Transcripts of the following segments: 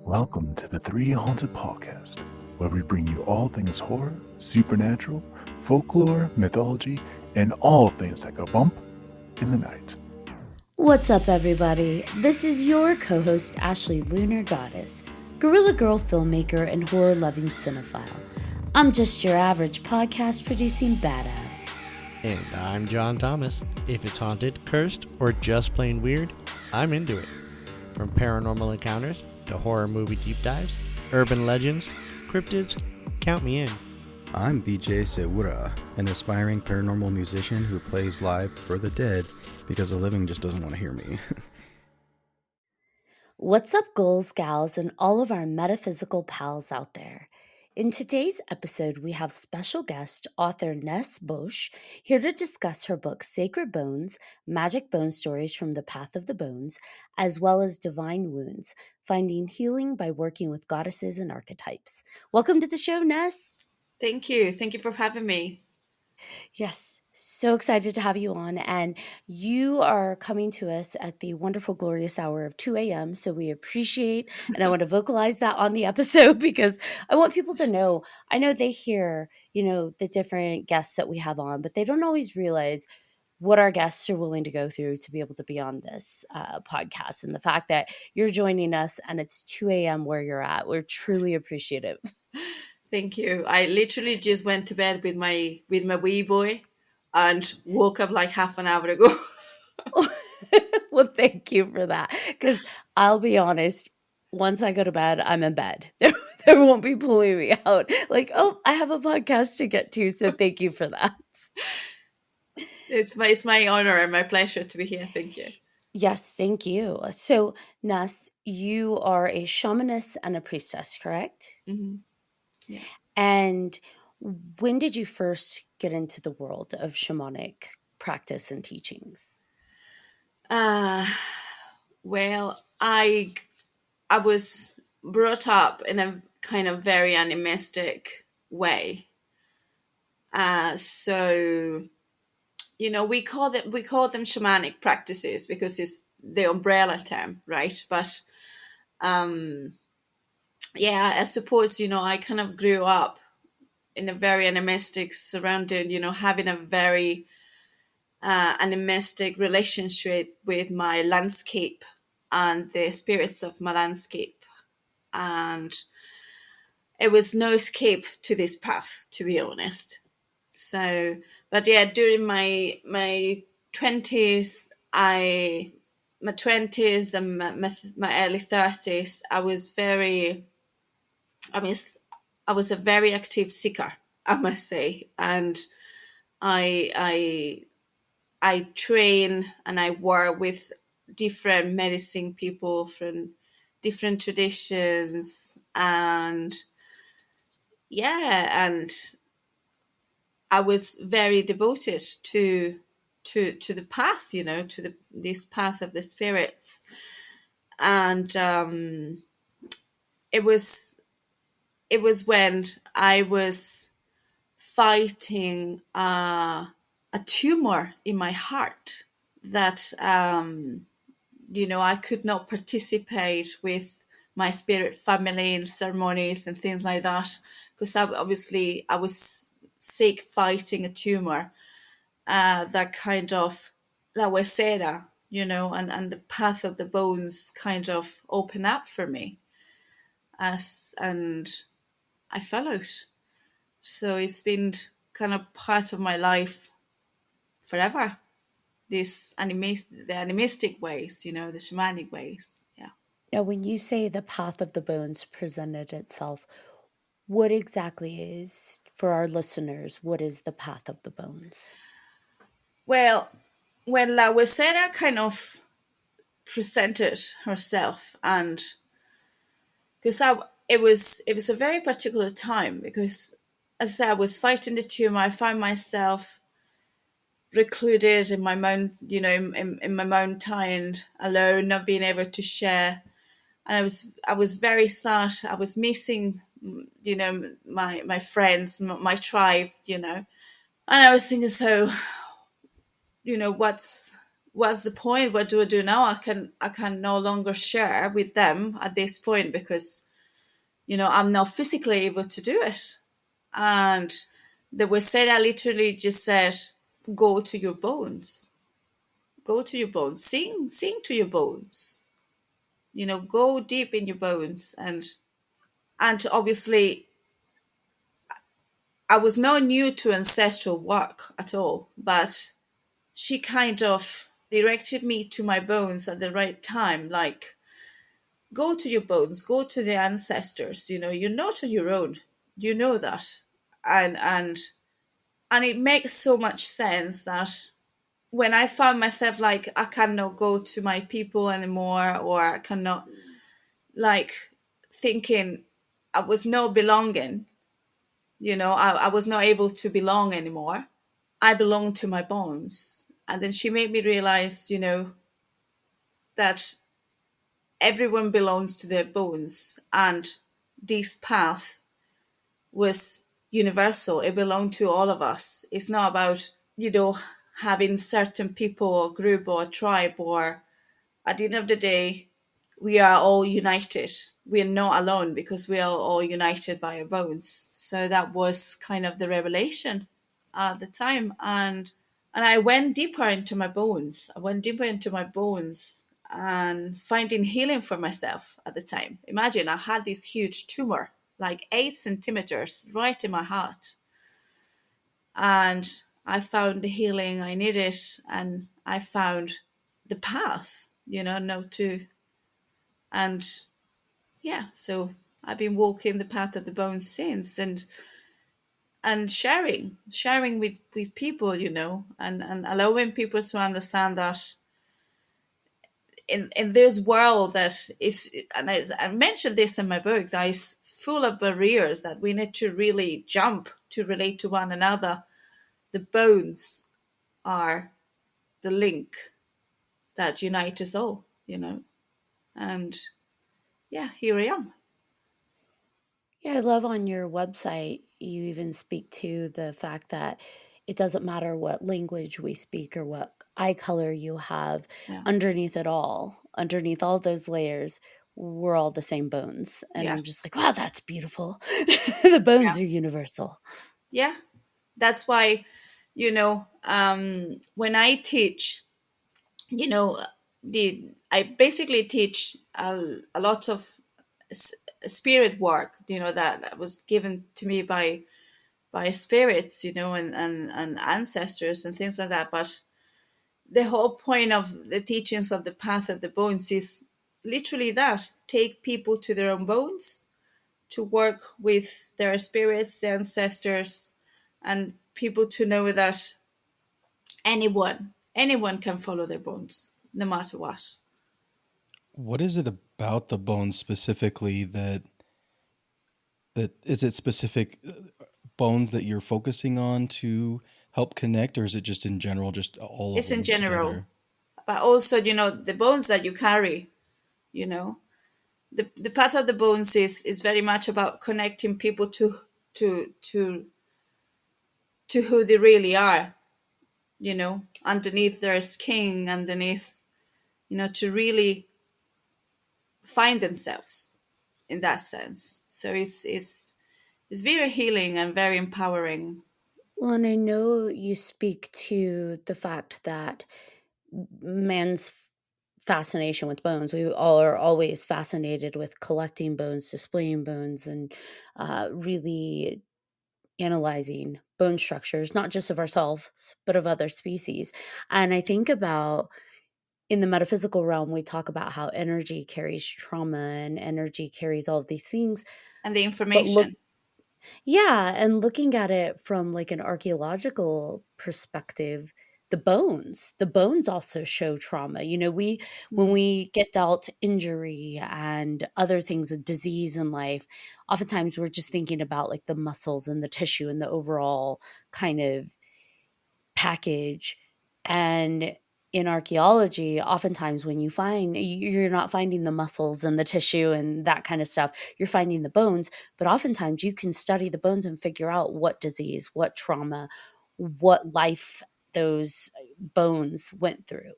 Welcome to the 3Haunted podcast, where we bring you all things horror, supernatural, folklore, mythology, and all things that go bump in the night. What's up, everybody? This is your co-host, Ashley Lunar Goddess, Gorilla Girl filmmaker and horror-loving cinephile. I'm just your average podcast-producing badass. And I'm John Thomas. If it's haunted, cursed, or just plain weird, I'm into it. From paranormal encounters to horror movie deep dives, urban legends, cryptids, count me in. I'm BJ Sewura, an aspiring paranormal musician who plays live for the dead because the living just doesn't want to hear me. What's up, ghouls, gals, and all of our metaphysical pals out there? In today's episode, we have special guest author Ness Bosch here to discuss her book Sacred Bones, Magic Bone Stories from the Path of the Bones, as well as Divine Wounds, Finding Healing by Working with Goddesses and Archetypes. Welcome to the show, Ness. Thank you. Thank you for having me. Yes, so excited to have you on. And you are coming to us at the wonderful, glorious hour of 2 a.m. So we appreciate, and I want to vocalize that on the episode because I want people to know. I know they hear, the different guests that we have on, but they don't always realize what our guests are willing to go through to be able to be on this podcast. And the fact that you're joining us and it's 2 a.m. where you're at, we're truly appreciative. Thank you. I literally just went to bed with my wee boy and woke up like half an hour ago. Well, thank you for that. Because I'll be honest, once I go to bed, I'm in bed. There won't be pulling me out. Like, oh, I have a podcast to get to. So thank you for that. It's my honor and my pleasure to be here. Thank you. Yes, thank you. So, Ness, you are a shamaness and a priestess, correct? Mm-hmm. Yeah. And when did you first get into the world of shamanic practice and teachings? Well, I was brought up in a kind of very animistic way. So we call them shamanic practices because it's the umbrella term, right? But I suppose I kind of grew up in a very animistic surrounding, having a very animistic relationship with my landscape and the spirits of my landscape, and it was no escape to this path, to be honest. So, but yeah, during my 20s, my 20s and my early 30s, I was a very active seeker, I must say, and I train and I work with different medicine people from different traditions, and I was very devoted to the path, to this path of the spirits, and it was when I was fighting a tumor in my heart that I could not participate with my spirit family in ceremonies and things like that because I was sick fighting a tumor that kind of la huesera, and the path of the bones kind of opened up for me and I followed. So it's been kind of part of my life forever. The animistic ways, the shamanic ways. Yeah. Now, when you say the path of the bones presented itself, what exactly is, for our listeners, what is the path of the bones? Well, when La Huesera kind of presented herself, and because it was a very particular time, because as I was fighting the tumor, I found myself recluded in my in my mountain alone, not being able to share, and I was very sad. I was missing, my friends, my tribe, and I was thinking, so, what's the point? What do I do now? I can no longer share with them at this point because I'm not physically able to do it. And the Waseda literally just said, go to your bones. Go to your bones. Sing to your bones. Go deep in your bones. And obviously I was not new to ancestral work at all, but she kind of directed me to my bones at the right time. Like, go to your bones, go to the ancestors. You're not on your own. You know that. And it makes so much sense that when I found myself like I cannot go to my people anymore, or I cannot, like, thinking I was not belonging, I was not able to belong anymore. I belonged to my bones. And then she made me realize, that everyone belongs to their bones, and this path was universal. It belonged to all of us. It's not about, having certain people or group or tribe, or at the end of the day, we are all united. We are not alone because we are all united by our bones. So that was kind of the revelation at the time. And I went deeper into my bones. I went deeper into my bones and finding healing for myself at the time. Imagine I had this huge tumor, like 8 centimeters, right in my heart. And I found the healing I needed, and I found the path, no to. And yeah, so I've been walking the path of the bones since, and sharing with people, and allowing people to understand that in this world that is, and I mentioned this in my book, that is full of barriers that we need to really jump to relate to one another. The bones are the link that unite us all, and yeah, here I am. Yeah, I love on your website, you even speak to the fact that it doesn't matter what language we speak or what eye color you have, Yeah, underneath all those layers, we're all the same bones. And yeah, I'm just like, wow, that's beautiful. The yeah, bones are universal. yeah. That's why, when I teach, you know I basically teach a lot of spirit work, that was given to me by spirits, and ancestors and things like that. But the whole point of the teachings of the path of the bones is literally that: take people to their own bones, to work with their spirits, their ancestors, and people to know that anyone can follow their bones no matter what. What is it about the bones specifically that is it specific bones that you're focusing on to help connect, or is it just in general, just all of It's in them general, together? but also, the bones that you carry, you know the path of the bones is very much about connecting people to to to who they really are, underneath their skin, underneath, to really find themselves in that sense. So it's very healing and very empowering. Well, and I know you speak to the fact that man's fascination with bones. We all are always fascinated with collecting bones, displaying bones, and really analyzing bone structures, not just of ourselves, but of other species. And I think about in the metaphysical realm, we talk about how energy carries trauma and energy carries all of these things. And the But look, information yeah, and looking at it from like an archaeological perspective, the bones also show trauma. We when we get dealt injury and other things, a disease in life, oftentimes we're just thinking about like the muscles and the tissue and the overall kind of package. And in archaeology, oftentimes when you're not finding the muscles and the tissue and that kind of stuff, you're finding the bones. But oftentimes you can study the bones and figure out what disease, what trauma, what life those bones went through.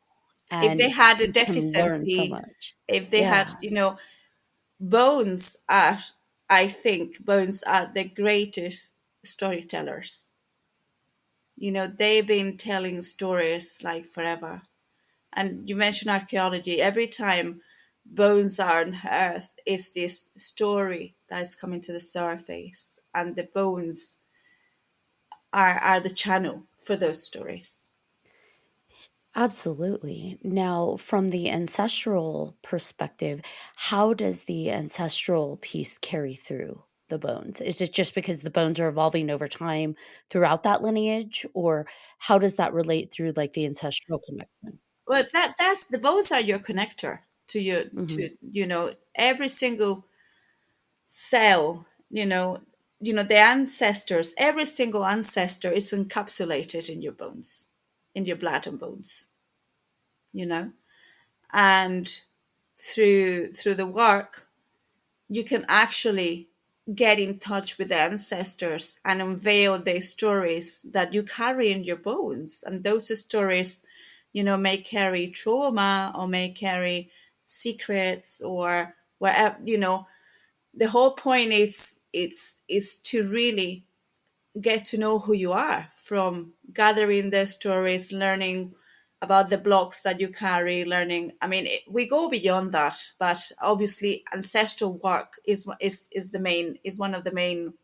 If they and had a you can learn so deficiency, much. if they had, Yeah, bones are, I think bones are the greatest storytellers. They've been telling stories like forever. And you mentioned archaeology. Every time bones are unearthed, is this story that is coming to the surface, and the bones are the channel for those stories. absolutely. Now, from the ancestral perspective, how does the ancestral piece carry through the bones? Is it just because the bones are evolving over time throughout that lineage, or how does that relate through like the ancestral connection? Well, that's the bones are your connector to your Hmm. to every single cell. The ancestors. Every single ancestor is encapsulated in your bones, in your blood and bones. You know, and through the work, you can actually get in touch with the ancestors and unveil the stories that you carry in your bones. And those stories, may carry trauma or may carry secrets or wherever. The whole point is to really get to know who you are from gathering the stories, learning about the blocks that you carry, learning. I mean, we go beyond that, but obviously, ancestral work is the main is one of the main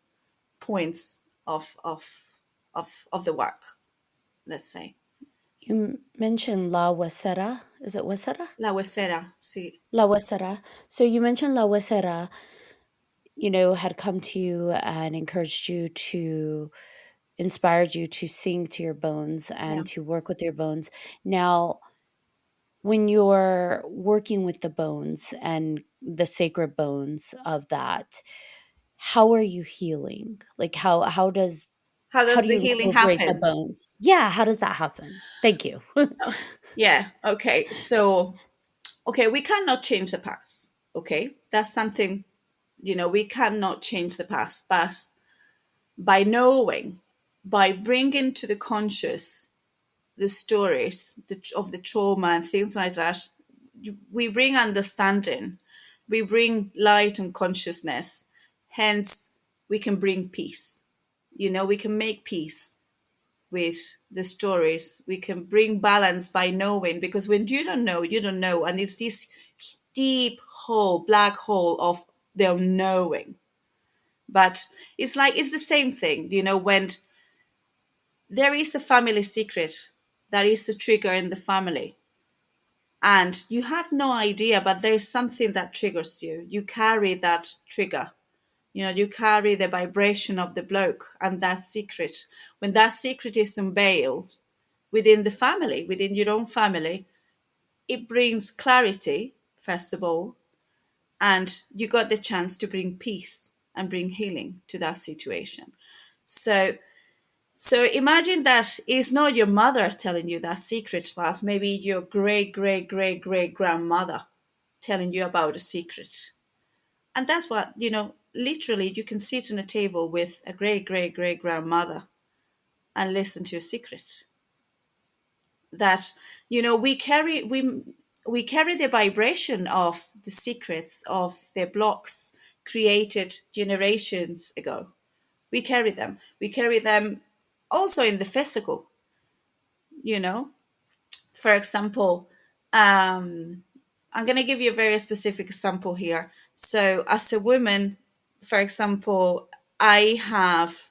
points of the work. Let's say You mentioned La Huesera. Is it Huesera? la huesera. Sí, La Huesera. So you mentioned La Huesera, had come to you and encouraged you to, inspired you to sing to your bones yeah. and to work with your bones. Now, when you're working with the bones and the sacred bones of that, how are you healing? Like How how does do the you healing incorporate the happens? bones? Yeah, how does that happen? Thank you. Yeah. Okay. So, okay, we cannot change the past. Okay, that's something. We cannot change the past, but by knowing, by bringing to the conscious the stories of the trauma and things like that, we bring understanding, we bring light and consciousness. Hence, we can bring peace. We can make peace with the stories. We can bring balance by knowing, because when you don't know, you don't know. And it's this deep hole, black hole of the unknowing. But it's the same thing, when there is a family secret that is a trigger in the family, and you have no idea, but there's something that triggers you. You carry that trigger. You carry the vibration of the bloke and that secret. When that secret is unveiled within the family, within your own family, it brings clarity, first of all, and you got the chance to bring peace and bring healing to that situation. So imagine that it's not your mother telling you that secret, but maybe your great, great, great, great grandmother telling you about a secret. And that's what, literally you can sit on a table with a great, great, great grandmother and listen to a secret. That, we carry the vibration of the secrets of the blocks created generations ago. We carry them. We carry them also in the physical, you know for example, I'm going to give you a very specific example here. So as a woman, for example, I have,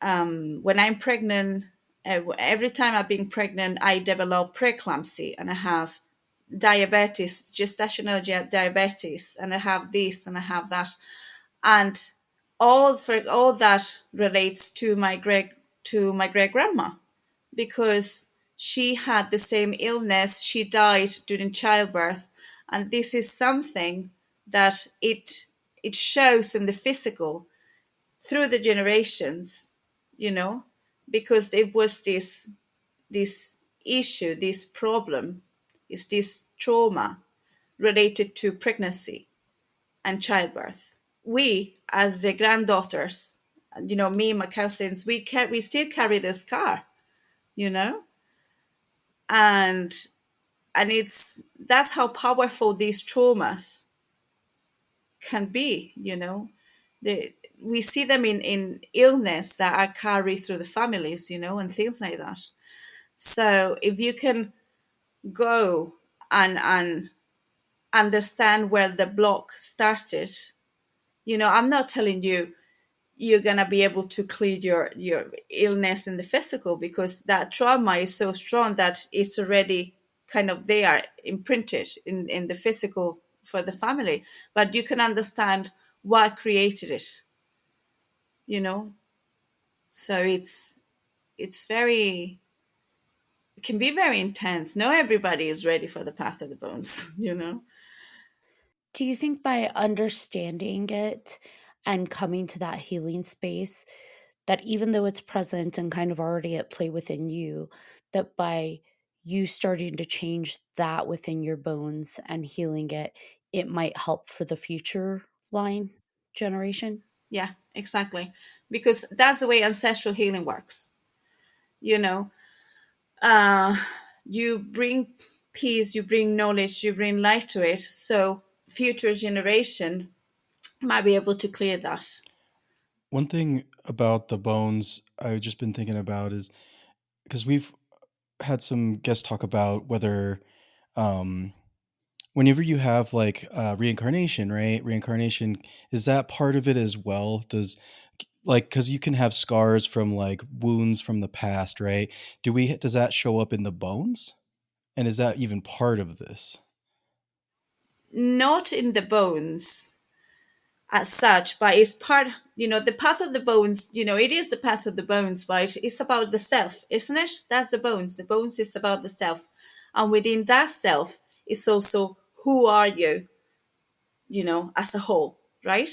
when I'm pregnant, every time I've been pregnant, I develop preeclampsia, and I have diabetes, gestational diabetes, and I have this and I have that. And all that relates to my great grandma, because she had the same illness. She died during childbirth, and this is something that it shows in the physical through the generations, you know, because it was this issue, this problem, is this trauma related to pregnancy and childbirth. We, as the granddaughters, me and my cousins, we still carry this scar, you know, and and that's how powerful these traumas can be, we see them in illness that are carried through the families, and things like that. So if you can go and understand where the block started, I'm not telling you you're gonna be able to clear your illness in the physical, because that trauma is so strong that it's already kind of there imprinted in the physical for the family. But you can understand what created it, you know so it's very, it can be very intense. Not everybody is ready for the path of the bones. Do you think by understanding it and coming to that healing space, that even though it's present and kind of already at play within you, that by you starting to change that within your bones and healing it, it might help for the future line generation? Yeah, exactly, because that's the way ancestral healing works. you know uh you bring peace, you bring knowledge, you bring light to it, so future generation might be able to clear that. One thing about the bones I've just been thinking about is because we've had some guests talk about whether um, whenever you have like reincarnation, right? Reincarnation, is that part of it as well? Does like because you can have scars from like wounds from the past, right? Does that show up in the bones? And is that even part of this? Not in the bones as such, but it's part, the path of the bones, it is the path of the bones, right? It's about the self, isn't it? That's the bones. The bones is about the self. And within that self is also who are you, as a whole, right?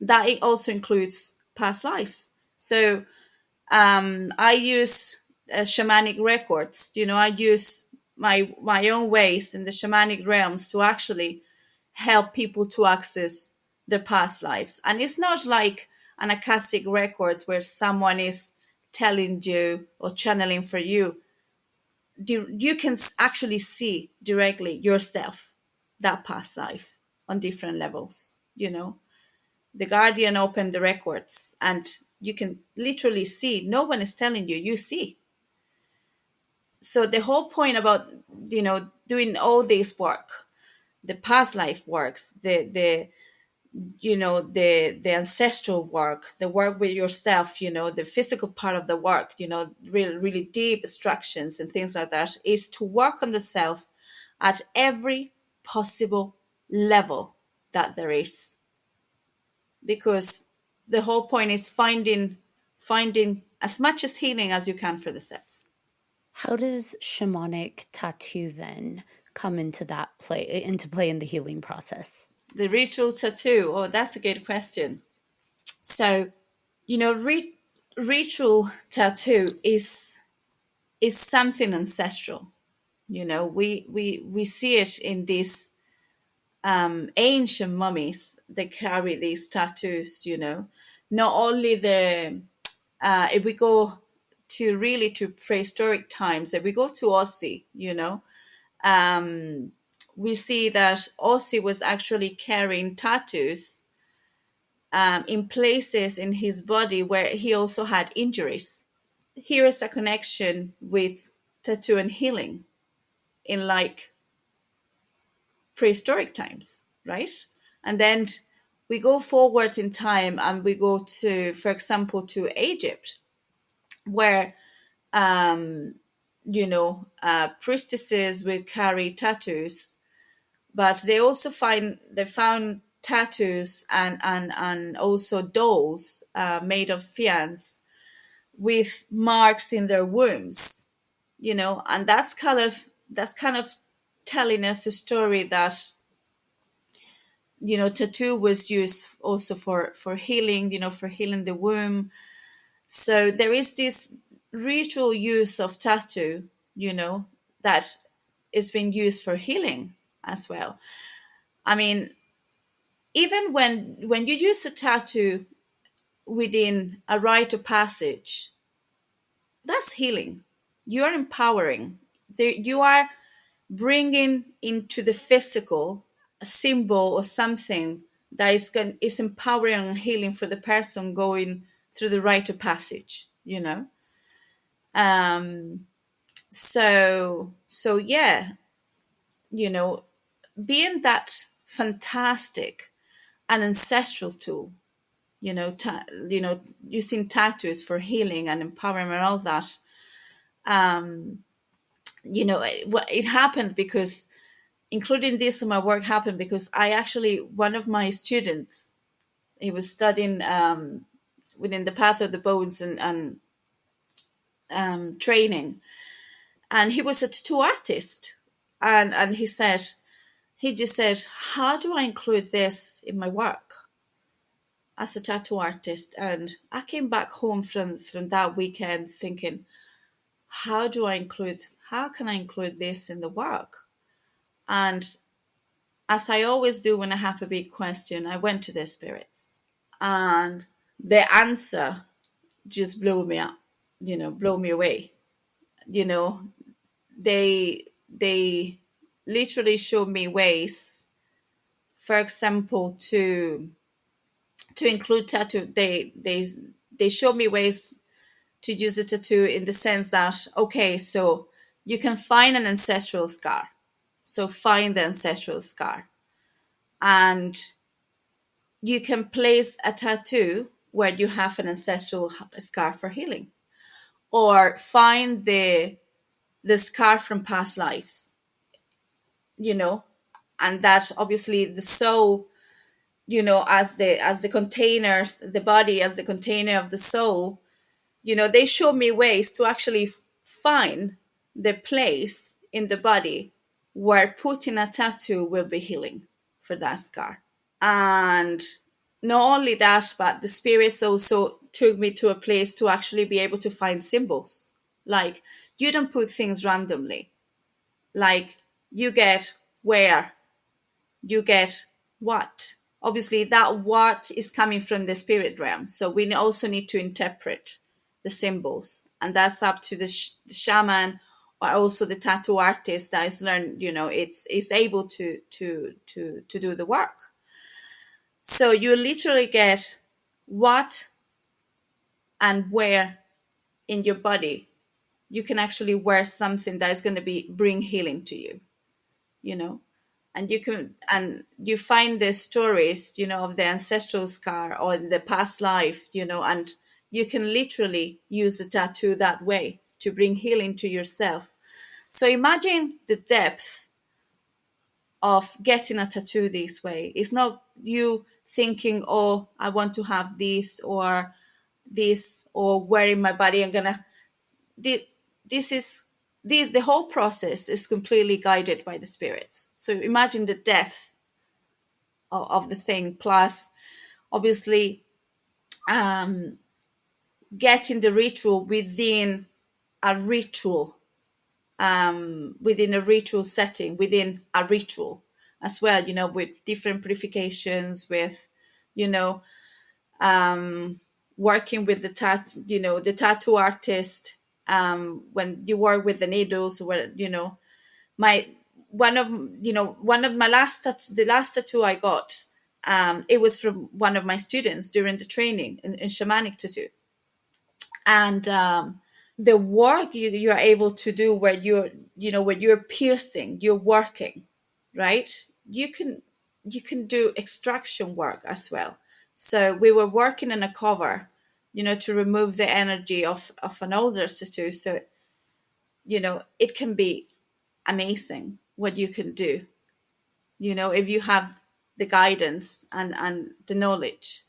That it also includes past lives. So I use shamanic records. I use my own ways in the shamanic realms to actually help people to access their past lives. And it's not like an Akashic records where someone is telling you or channeling for you. You can actually see directly yourself, that past life on different levels. The Guardian opened the records and you can literally see. No one is telling you, you see. So the whole point about doing all this work, the past life works, the ancestral work, the work with yourself, the physical part of the work, really really deep extractions and things like that, is to work on the self at every possible level that there is, because the whole point is finding as much as healing as you can for the self. How does shamanic tattoo then come into play in the healing process? The ritual tattoo, oh, that's a good question. So ritual tattoo is something ancestral. We see it in these ancient mummies. They carry these tattoos. Not only the if we go to prehistoric times, if we go to Otzi, we see that Otzi was actually carrying tattoos in places in his body where he also had injuries. Here is a connection with tattoo and healing in like prehistoric times, right? And then we go forward in time and we go to, for example, to Egypt, where priestesses will carry tattoos, but they found tattoos and also dolls made of fians with marks in their wombs, and that's kind of telling us a story that tattoo was used also for healing, for healing the womb. So there is this ritual use of tattoo, that is being used for healing as well. I mean, even when you use a tattoo within a rite of passage, that's healing. You are empowering. You are bringing into the physical a symbol or something that is empowering and healing for the person going through the rite of passage, you know. So yeah, you know, being that fantastic and ancestral tool, you know, using tattoos for healing and empowerment and all that. It happened because, including this in my work, happened because I actually, one of my students, he was studying within the path of the bones and training, and he was a tattoo artist, and he just said, how do I include this in my work as a tattoo artist? And I came back home from that weekend thinking, how can I include this in the work? And as I always do when I have a big question, I went to the spirits, and the answer just blew me up, blew me away. You know, they literally showed me ways, for example, to include tattoo. They showed me ways to use a tattoo in the sense that, okay, so you can find an ancestral scar. So find the ancestral scar, and you can place a tattoo where you have an ancestral scar for healing, or find the scar from past lives, you know, and that obviously the soul, as the containers, the body as the container of the soul, they show me ways to actually find the place in the body where putting a tattoo will be healing for that scar. And not only that, but the spirits also took me to a place to actually be able to find symbols. Like, you don't put things randomly. Like, you get where, you get what. Obviously, that what is coming from the spirit realm. So we also need to interpret the symbols. And that's up to the shaman, or also the tattoo artist that is learned, it's able to do the work. So you literally get what and where in your body you can actually wear something that is going to bring healing to you, you know. And you find the stories, of the ancestral scar or the past life, and you can literally use the tattoo that way to bring healing to yourself. So imagine the depth of getting a tattoo this way. It's not you thinking, oh, I want to have this or where in my body I'm gonna. This is the whole process is completely guided by the spirits. So imagine the depth of the thing. Plus, obviously, getting the ritual a ritual within a ritual setting, within a ritual as well, with different purifications, with, you know, working with the tattoo artist, when you work with the needles, where, my, one of my the last tattoo I got, it was from one of my students during the training in shamanic tattoo. And the work you're able to do where you're piercing, you're working, right? You can do extraction work as well. So we were working in a cover, to remove the energy of an older tattoo. So it can be amazing what you can do, if you have the guidance and the knowledge,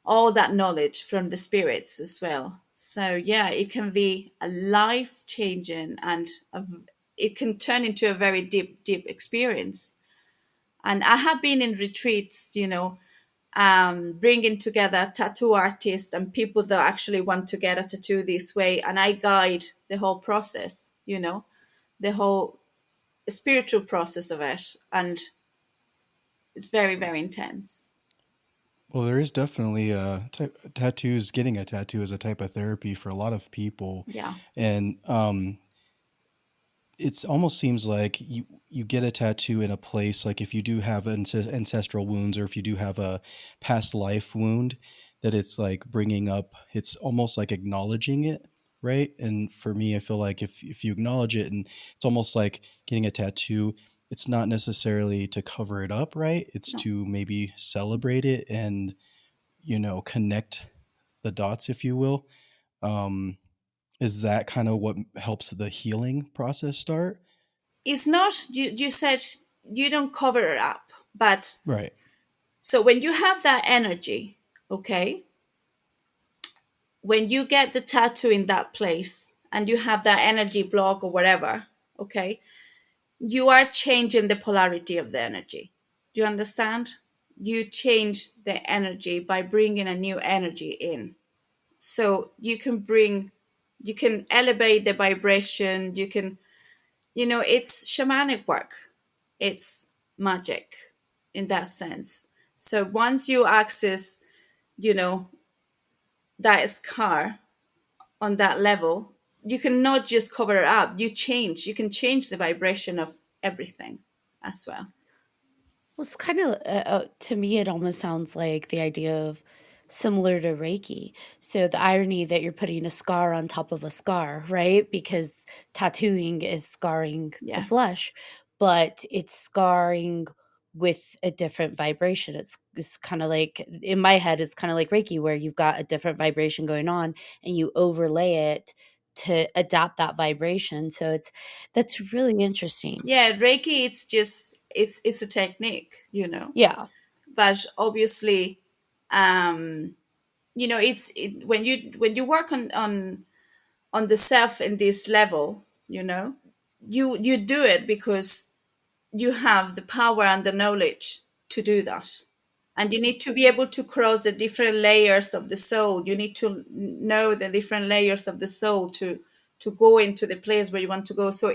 all that knowledge from the spirits as well. So yeah, it can be a life changing, and it can turn into a very deep experience. And I have been in retreats, bringing together tattoo artists and people that actually want to get a tattoo this way, and I guide the whole process, the whole spiritual process of it, and it's very, very intense. Well, there is definitely a type tattoos. Getting a tattoo is a type of therapy for a lot of people, Yeah. and it's almost seems like you get a tattoo in a place, like if you do have ancestral wounds, or if you do have a past life wound, that it's like bringing up, it's almost like acknowledging it, right? And for me, I feel like if you acknowledge it, and it's almost like getting a tattoo, it's not necessarily to cover it up, right? It's No. to maybe celebrate it and, connect the dots, if you will. um is that kind of what helps the healing process start? It's not, you said you don't cover it up, but Right. so when you have that energy, okay, when you get the tattoo in that place and you have that energy block or whatever, okay, you are changing the polarity of the energy. Do you understand? You change the energy by bringing a new energy in. So you can elevate the vibration. It's shamanic work. It's magic in that sense. So once you access, you know, that scar on that level, you cannot just cover it up. You can change the vibration of everything as well. Well, it's kind of, to me, it almost sounds like the idea of similar to Reiki. So the irony that you're putting a scar on top of a scar, right? Because tattooing is scarring the Yeah. flesh, but it's scarring with a different vibration. It's kind of like, in my head, it's kind of like Reiki, where you've got a different vibration going on and you overlay it to adapt that vibration. So that's really interesting. Yeah, Reiki, it's a technique, Yeah. but obviously, um, when you work on the self in this level, you do it because you have the power and the knowledge to do that. And you need to be able to cross the different layers of the soul. You need to know the different layers of the soul to go into the place where you want to go. So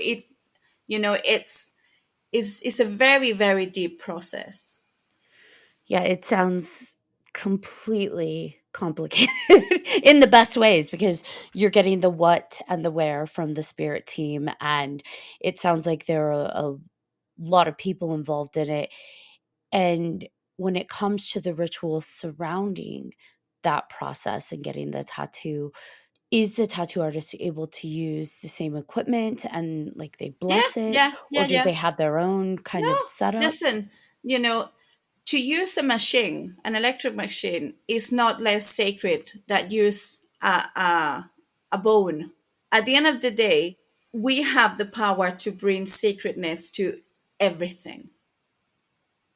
it's a very, very deep process. Yeah, it sounds completely complicated in the best ways, because you're getting the what and the where from the spirit team. And it sounds like there are a lot of people involved in it. And when it comes to the rituals surrounding that process and getting the tattoo, is the tattoo artist able to use the same equipment and like they Yeah, bless it, yeah, or yeah, do yeah. they have their own kind No, of setup? listen, you know, to use a machine, an electric machine, is not less sacred that use a bone. At the end of the day, we have the power to bring sacredness to everything.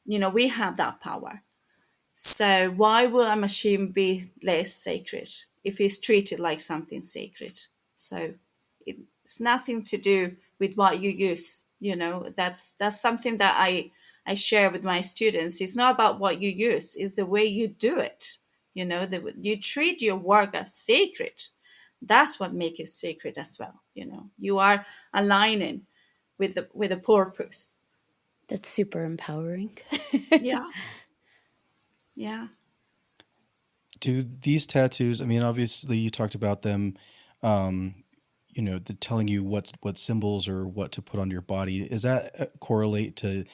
We have that power. So why will a machine be less sacred if it's treated like something sacred? So it's nothing to do with what you use. That's something that I share with my students. It's not about what you use; it's the way you do it. You treat your work as sacred. That's what makes it sacred as well. You are aligning with the purpose. That's super empowering. Yeah, yeah. Do these tattoos, I mean, obviously you talked about them, um, the telling you what symbols or what to put on your body. Is that correlate to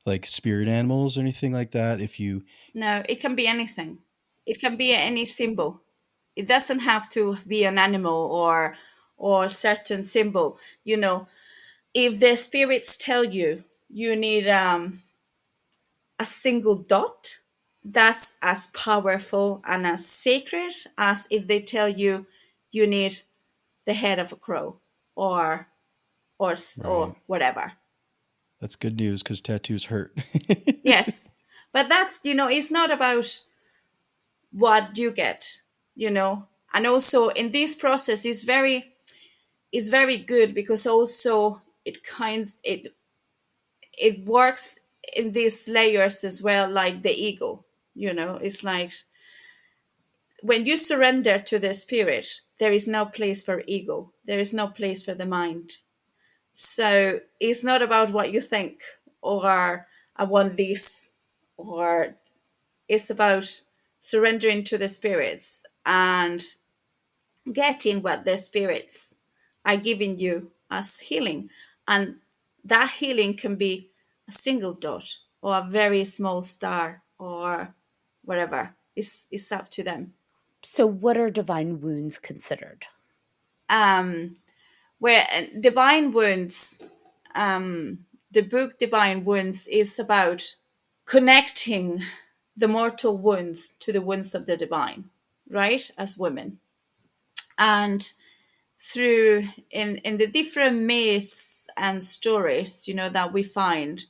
like spirit animals or anything like that? If you, No, it can be anything. It can be any symbol. It doesn't have to be an animal or certain symbol. If the spirits tell you you need a single dot, that's as powerful and as sacred as if they tell you you need the head of a crow or or right, whatever. that's good news because tattoos hurt. Yes, but that's it's not about what you get, and also in this process is very good because also it works in these layers as well, like the ego. It's like when you surrender to the spirit, there is no place for ego, there is no place for the mind. So it's not about what you think, or I want this, or it's about surrendering to the spirits and getting what the spirits are giving you as healing. And that healing can be a single dot or a very small star or whatever. It's up to them. So, what are divine wounds considered? Where Divine Wounds, the book Divine Wounds is about connecting the mortal wounds to the wounds of the divine, right? As women. And through in the different myths and stories, that we find,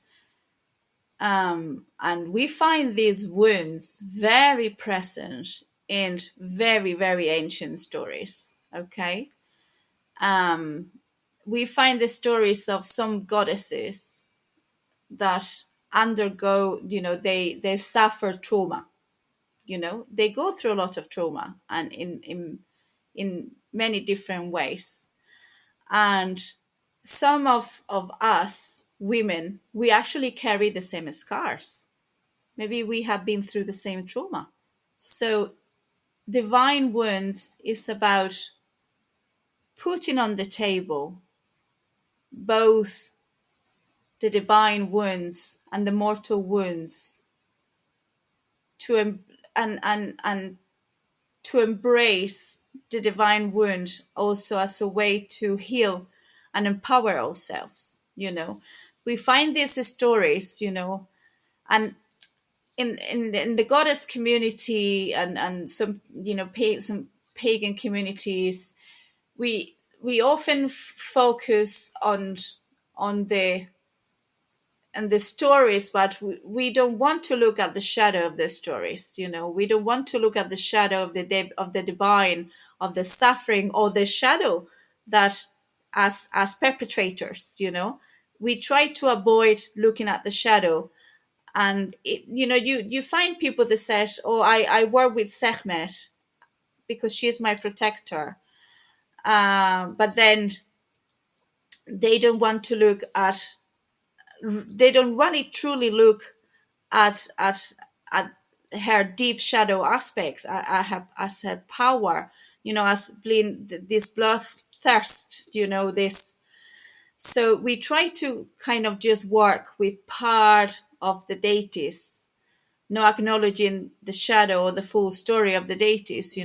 and we find these wounds very present in very, very ancient stories. Okay. We find the stories of some goddesses that undergo, they suffer trauma. They go through a lot of trauma, and in many different ways. And some of us women, we actually carry the same scars. Maybe we have been through the same trauma. So divine wounds is about putting on the table both the divine wounds and the mortal wounds, and to embrace the divine wound also as a way to heal and empower ourselves. We find these stories, and in the goddess community, and some, some pagan communities, we often focus on the stories, but we don't want to look at the shadow of the stories. We don't want to look at the shadow of the divine, of the suffering, or the shadow that, as perpetrators, we try to avoid looking at the shadow. And you find people that says, oh, I work with Sekhmet because she's my protector, but then they don't want to look at, they don't really truly look at her deep shadow aspects, as her power, as being this bloodthirst, this. So we try to kind of just work with part of the deities, no acknowledging the shadow or the full story of the deities.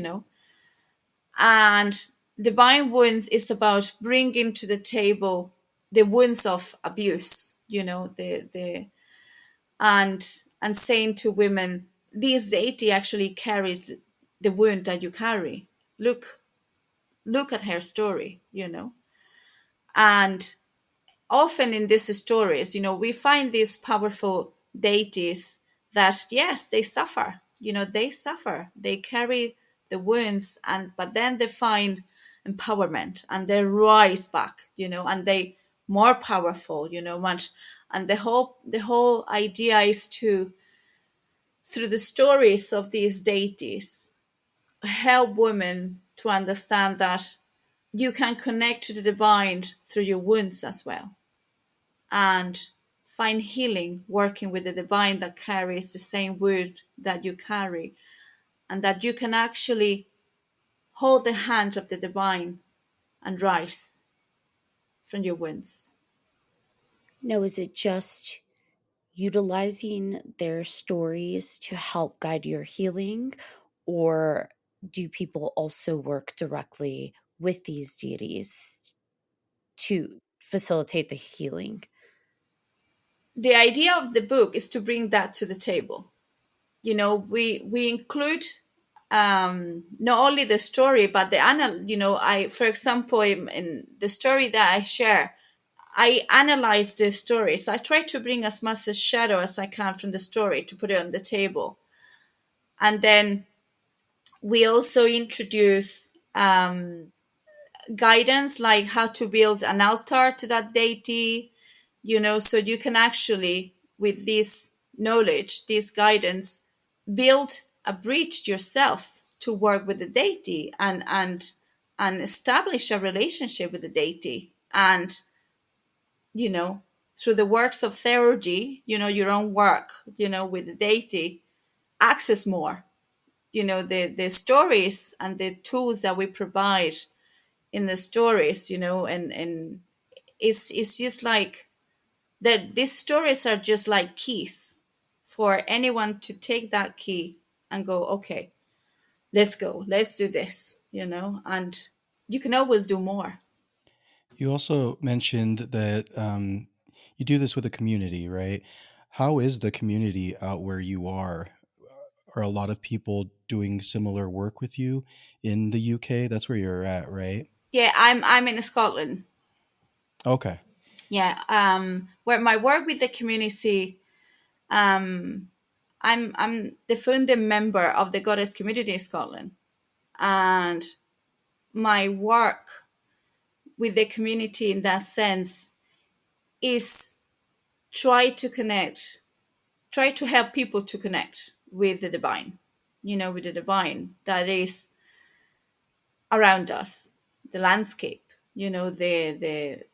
And divine wounds is about bringing to the table the wounds of abuse, the and saying to women, this deity actually carries the wound that you carry. Look at her story. And often in these stories, we find these powerful deities that, yes, they suffer. They carry the wounds, but then they find empowerment and they rise back, and they more powerful, and the whole idea is to, through the stories of these deities, help women to understand that you can connect to the divine through your wounds as well, and find healing working with the divine that carries the same wound that you carry, and that you can actually hold the hand of the divine and rise from your wounds. Now, is it just utilizing their stories to help guide your healing, or do people also work directly with these deities to facilitate the healing? The idea of the book is to bring that to the table. We include, not only the story but the I, for example, in the story that I share, I analyze the stories. I try to bring as much a shadow as I can from the story to put it on the table. And then we also introduce guidance, like how to build an altar to that deity, so you can actually, with this knowledge, this guidance, build a bridge yourself to work with the deity, and establish a relationship with the deity. And through the works of theurgy, your own work, with the deity, access more, the stories and the tools that we provide in the stories, and it's just like that. These stories are just like keys for anyone to take that key and go, okay, let's go, let's do this, and you can always do more. You also mentioned that you do this with a community, right? How is the community out where you are? Are a lot of people doing similar work with you in the UK? That's where you're at, right? Yeah, I'm in Scotland. Okay. Yeah, where my work with the community, um, I'm the founding member of the Goddess Community in Scotland, and my work with the community in that sense is try to connect, try to help people to connect with the divine, with the divine that is around us, the landscape, the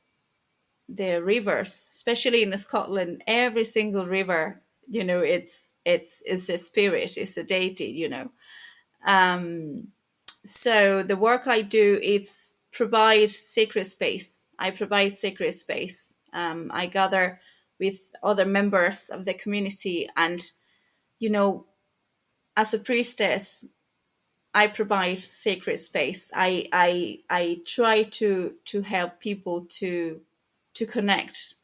rivers, especially in Scotland, every single river, it's a spirit, it's a deity, So the work I do, it's provide sacred space. I provide sacred space. I gather with other members of the community, and you know, as a priestess, I provide sacred space. I try to help people to connect.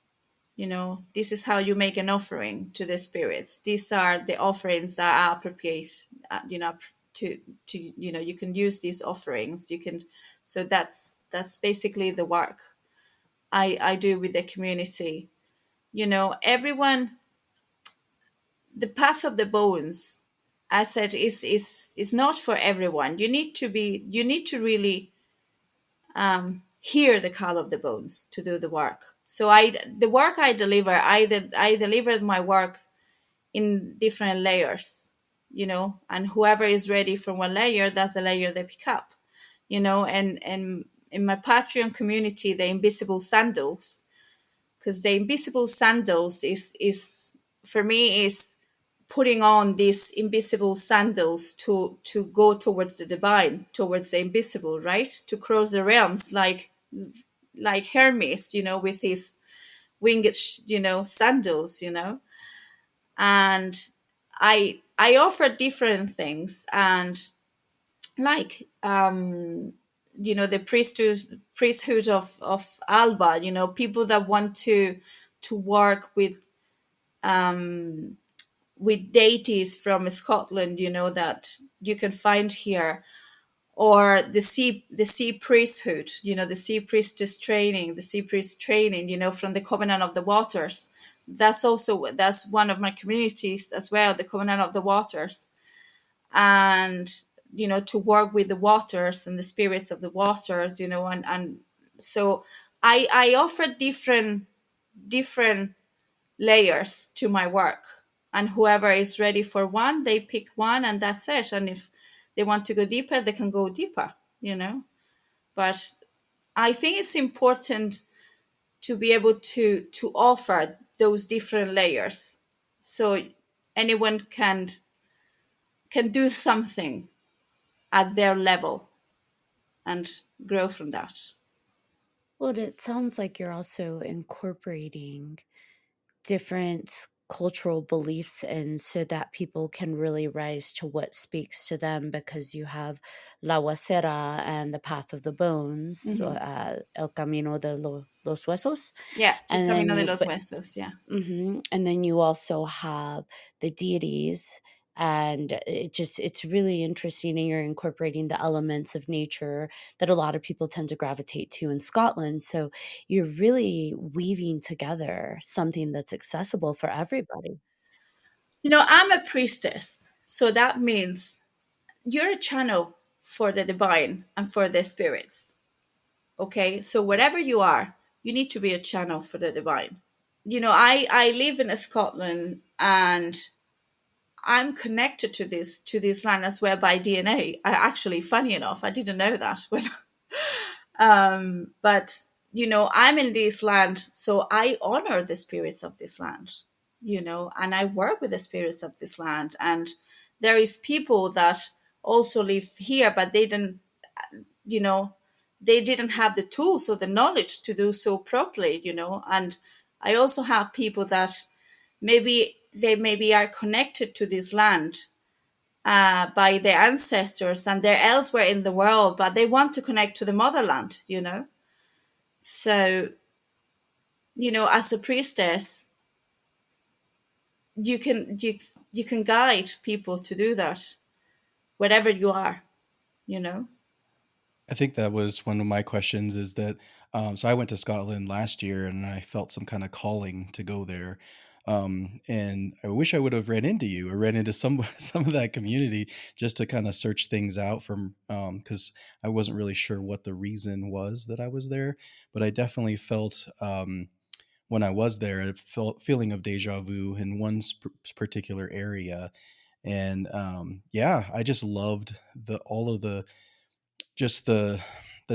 This is how you make an offering to the spirits. These are the offerings that are appropriate. To you can use these offerings. You can. So that's basically the work I do with the community. Everyone. The path of the bones, I said, is not for everyone. You need to really hear the call of the bones to do the work. So the work I deliver, I delivered my work in different layers, and whoever is ready for one layer, that's the layer they pick up, and in my Patreon community, the invisible sandals, because the invisible sandals is for me is putting on these invisible sandals to go towards the divine, towards the invisible, right? To cross the realms, like Hermes, with his winged, sandals, and I offer different things, and like the priesthood of Alba, people that want to work with deities from Scotland, that you can find here, or the sea priesthood, the sea priest training, from the Covenant of the Waters. That's one of my communities as well, the Covenant of the Waters, and to work with the waters and the spirits of the waters, and so I offer different layers to my work, and whoever is ready for one, they pick one, and that's it. And if they want to go deeper, they can go deeper, but I think it's important to be able to offer those different layers, so anyone can do something at their level and grow from that. Well, it sounds like you're also incorporating different cultural beliefs in so that people can really rise to what speaks to them, because you have La Huesera and the Path of the Bones, El Camino de los Huesos. Yeah, El And then Camino de you, los Huesos, yeah. and then you also have the deities, and it's really interesting, and you're incorporating the elements of nature that a lot of people tend to gravitate to in Scotland. So you're really weaving together something that's accessible for everybody. I'm a priestess, so that means you're a channel for the divine and for the spirits. Okay, so wherever you are, you need to be a channel for the divine. I live in Scotland, and I'm connected to this land as well by DNA. Actually, funny enough, I didn't know that when but I'm in this land, so I honor the spirits of this land, and I work with the spirits of this land. And there is people that also live here, but they don't, you know they didn't have the tools or the knowledge to do so properly, And I also have people that maybe are connected to this land by their ancestors, and they're elsewhere in the world, but they want to connect to the motherland. So, as a priestess, you can guide people to do that wherever you are. I think that was one of my questions is that so I went to Scotland last year and I felt some kind of calling to go there. And I wish I would have ran into you or ran into some some of that community just to kind of search things out from because I wasn't really sure what the reason was that I was there, but I definitely felt when I was there a feeling of deja vu in one particular area. And yeah, I just loved the all of the just the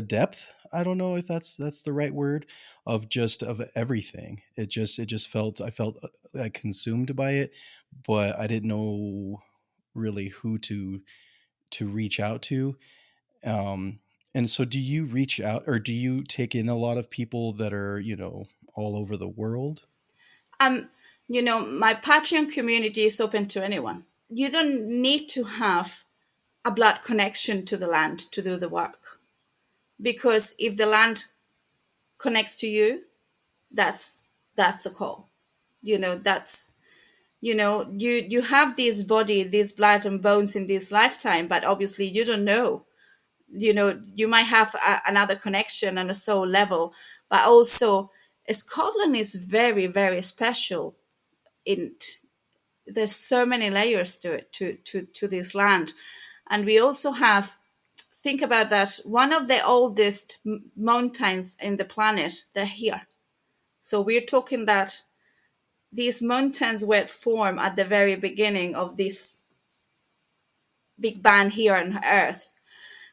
depth. I don't know if that's the right word of just of everything. It just felt I felt like consumed by it, but I didn't know really who to reach out to. Um, and so, do you reach out or do you take in a lot of people that are all over the world? um my Patreon community is open to anyone. You don't need to have a blood connection to the land to do the work, because if the land connects to you, that's a call. That's you have this body, this blood and bones in this lifetime, but obviously you don't know. You might have another connection on a soul level, but also Scotland is very, very special. In There's so many layers to it, to this land. And we also have, think about that, one of the oldest mountains in the planet, they're here. So we're talking that these mountains were formed at the very beginning of this big bang here on earth.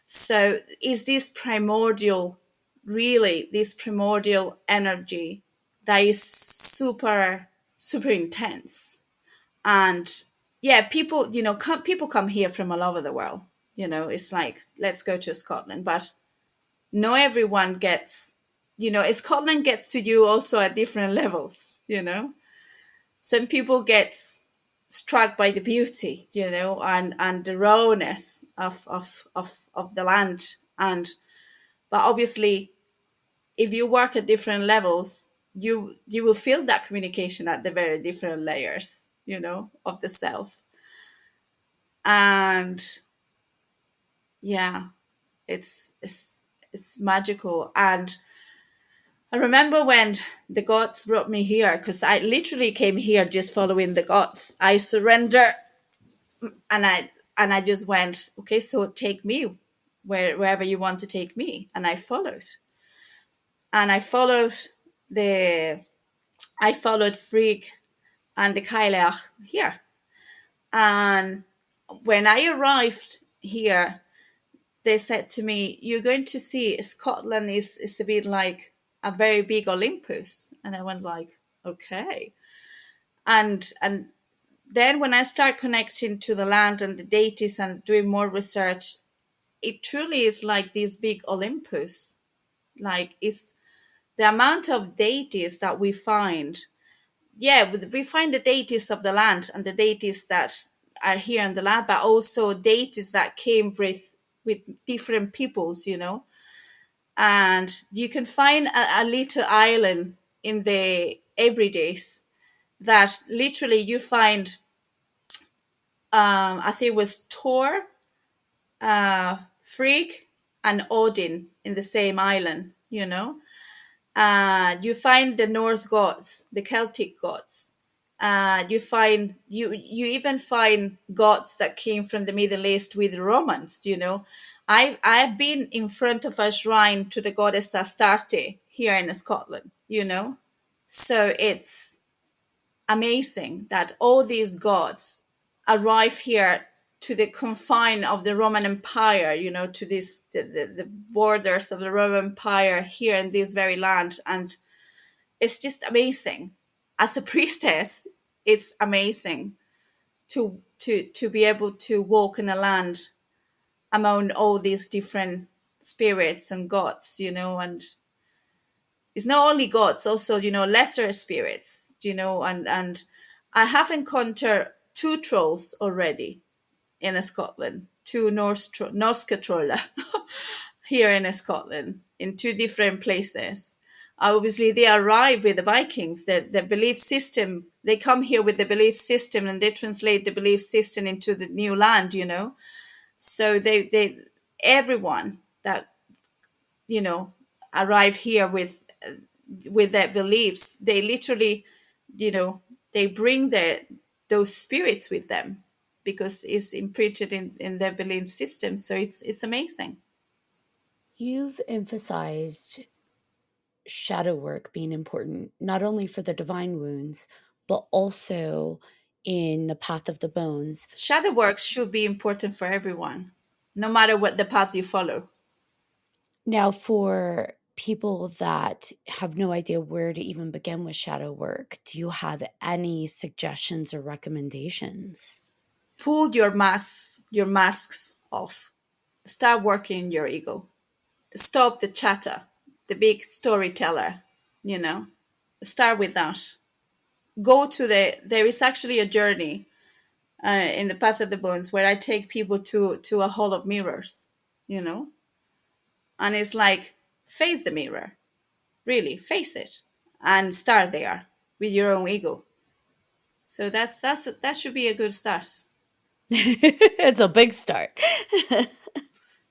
So is this primordial, really this primordial energy that is super, super intense. And yeah, people, people come here from all over the world. It's like, let's go to Scotland, but not everyone gets, Scotland gets to you also at different levels. Some people get struck by the beauty, and the rawness of the land. But obviously, if you work at different levels, you will feel that communication at the very different layers, of the self. And yeah, it's magical. And I remember when the gods brought me here, because I literally came here just following the gods. I surrender, and I just went, okay, so take me wherever you want to take me. And I followed. And the I followed Frigg and the Kaileach here. And when I arrived here, they said to me, you're going to see Scotland is a bit like a very big Olympus. And I went like, okay. And then when I start connecting to the land and the deities and doing more research, it truly is like this big Olympus. Like, it's the amount of deities that we find. Yeah, we find the deities of the land and the deities that are here in the land, but also deities that came with different peoples. And you can find a little island in the everydays that literally you find, I think it was Thor, Frigg, and Odin in the same island. You find the Norse gods, the Celtic gods. You even find gods that came from the Middle East with the Romans. I've been in front of a shrine to the goddess Astarte here in Scotland. So it's amazing that all these gods arrive here to the confine of the Roman Empire, to the borders of the Roman Empire here in this very land. And it's just amazing. As a priestess, it's amazing to be able to walk in a land among all these different spirits and gods, and it's not only gods, also, lesser spirits, and I have encountered two trolls already in Scotland, two Norse troller here in Scotland, in two different places. Obviously, they arrive with the Vikings, the belief system. They come here with the belief system, and they translate the belief system into the new land. So everyone that you know arrive here with their beliefs, they literally, you know, they bring those spirits with them because it's imprinted in their belief system. So it's amazing. You've emphasized shadow work being important, not only for the divine wounds, but also in the path of the bones. Shadow work should be important for everyone, no matter what the path you follow. Now, for people that have no idea where to even begin with shadow work, do you have any suggestions or recommendations? Pull your masks off. Start working your ego. Stop the chatter, the big storyteller. You know, start with that. Go to there is actually a journey in the path of the bones where I take people to a hall of mirrors, you know, and it's like, face the mirror, really face it, and start there with your own ego. So that should be a good start. It's a big start.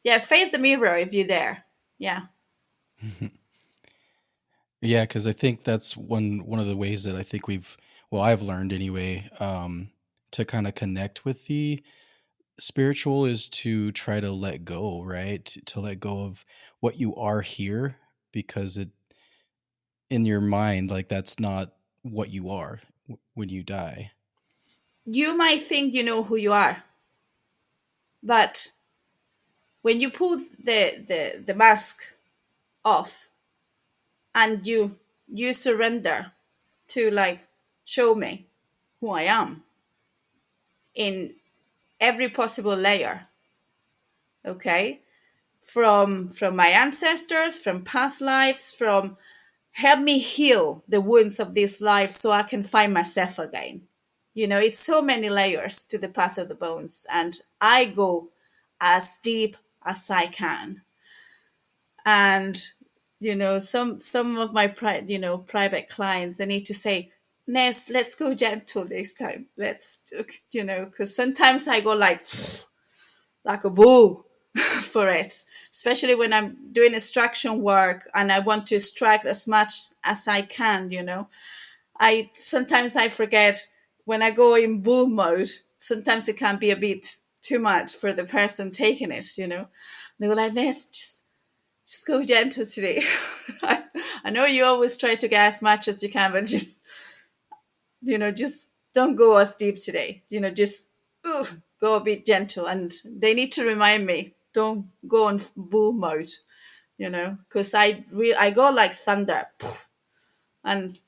Yeah, face the mirror if you're there. Yeah. Yeah, because I think that's one of the ways that I think I've learned anyway, to kind of connect with the spiritual is to try to let go, right? To let go of what you are here, because it in your mind, like that's not what you are when you die. You might think you know who you are, but when you pull the mask off and you surrender to, like, show me who I am in every possible layer, okay, from my ancestors, from past lives, from help me heal the wounds of this life so I can find myself again. It's so many layers to the path of the bones, and I go as deep as I can. And some of my private clients, they need to say, Ness, let's go gentle this time. Let's, because sometimes I go like a bull for it, especially when I'm doing extraction work and I want to extract as much as I can. I sometimes I forget when I go in bull mode. Sometimes it can be a bit too much for the person taking it. They go like, let's just go gentle today. I know you always try to get as much as you can, but just don't go as deep today. Just go a bit gentle. And they need to remind me, don't go on bull mode, because I go like thunder. And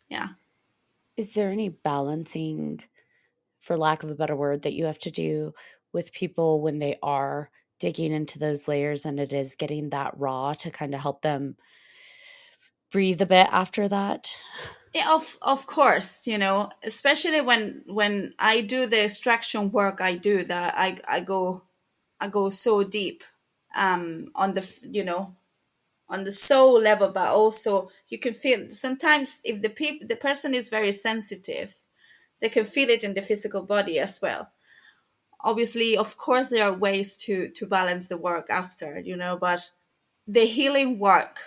yeah. Is there any balancing, for lack of a better word, that you have to do with people when they are digging into those layers and it is getting that raw to kind of help them breathe a bit after that? Yeah, of course, especially when I do the extraction work, I do that. I go so deep, on on the soul level, but also you can feel sometimes if the person is very sensitive, they can feel it in the physical body as well. Obviously, of course, there are ways to balance the work after, but the healing work,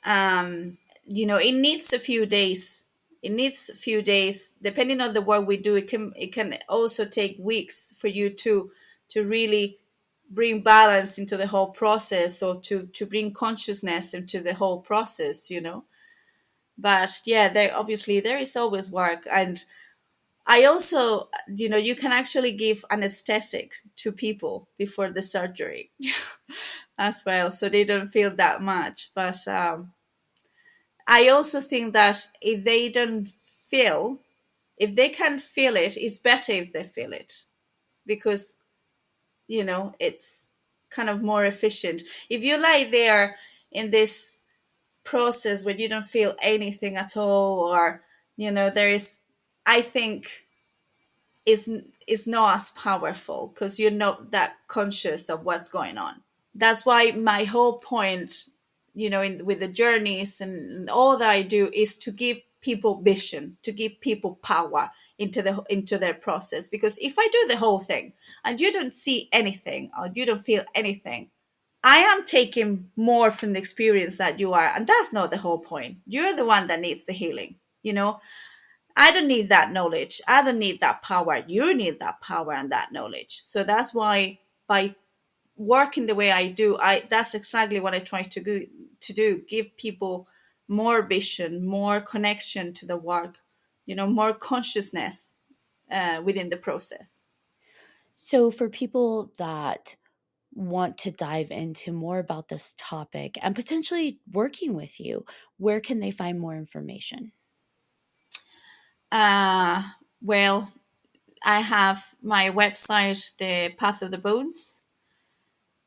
it needs a few days. It needs a few days depending on the work we do. It can also take weeks for you to really bring balance into the whole process, or to bring consciousness into the whole process. But yeah, there is always work. And I also, you can actually give anesthetic to people before the surgery as well, so they don't feel that much. But I also think that if they can feel it, it's better if they feel it, because it's kind of more efficient. If you lie there in this process where you don't feel anything at all, or there is, I think, is not as powerful because you're not that conscious of what's going on. That's why my whole point, with the journeys and all that I do, is to give people vision, to give people power into their process. Because if I do the whole thing and you don't see anything or you don't feel anything, I am taking more from the experience that you are, and that's not the whole point. You're the one that needs the healing. I don't need that knowledge. I don't need that power. You need that power and that knowledge. So that's why, by working the way I do, that's exactly what I try to do. Give people more vision, more connection to the work, more consciousness within the process. So, for people that want to dive into more about this topic and potentially working with you, where can they find more information? Well, I have my website, The Path of the Bones.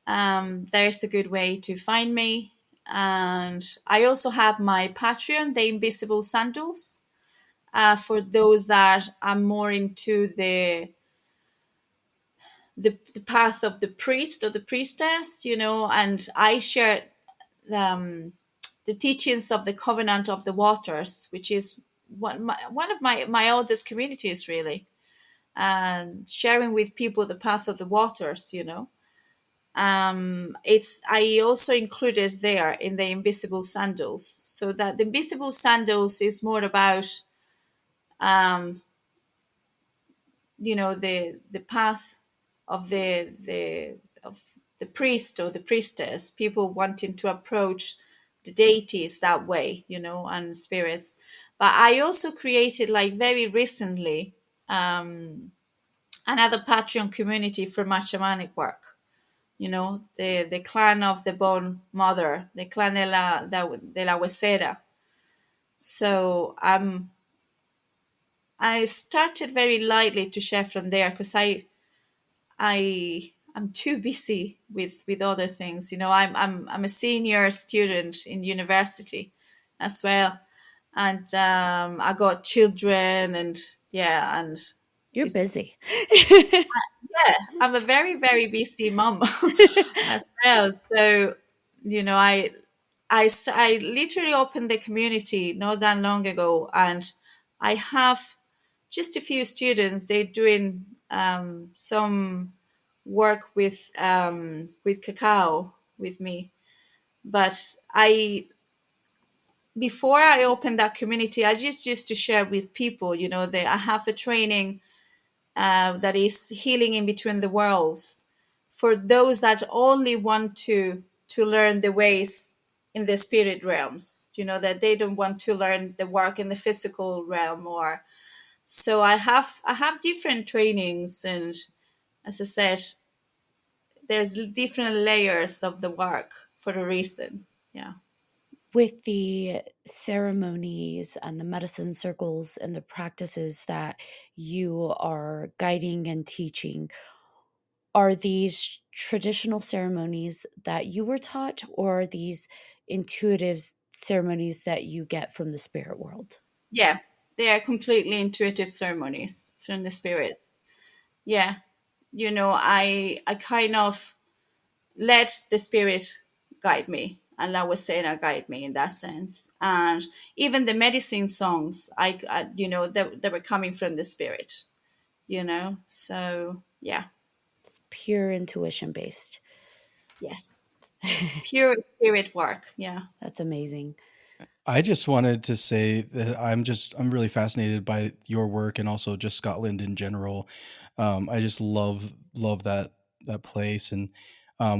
There's a good way to find me. And I also have my Patreon, The Invisible Sandals, for those that are more into the path of the priest or the priestess, and I share the teachings of the Covenant of the Waters, which is one of my oldest communities, really, and sharing with people the path of the waters. It's I also included there in the Invisible Sandals, so that the Invisible Sandals is more about um, the path of the priest or the priestess, people wanting to approach the deities that way, and spirits. But I also created, like, very recently, another Patreon community for my shamanic work. The clan of the Bone Mother, the clan de la Huesera. So I started very lightly to share from there because I'm too busy with other things. I'm a senior student in university as well, and I got children, and yeah, and You're it's busy. yeah, I'm a very, very busy mom as well. So, I literally opened the community not that long ago, and I have just a few students. They're doing some work with cacao with me, but I before I opened that community, I just used to share with people. That I have a training that is healing in between the worlds, for those that only want to learn the ways in the spirit realms, that they don't want to learn the work in the physical realm. Or so I have different trainings, and as I said, there's different layers of the work for a reason. Yeah. With the ceremonies and the medicine circles and the practices that you are guiding and teaching, are these traditional ceremonies that you were taught, or are these intuitive ceremonies that you get from the spirit world? Yeah, they are completely intuitive ceremonies from the spirits. Yeah. I kind of let the spirit guide me, and La Wasena guide me in that sense. And even the medicine songs, they were coming from the spirit. So yeah. It's pure intuition based. Yes, pure spirit work. Yeah. That's amazing. I just wanted to say that I'm really fascinated by your work and also just Scotland in general. I just love that place. And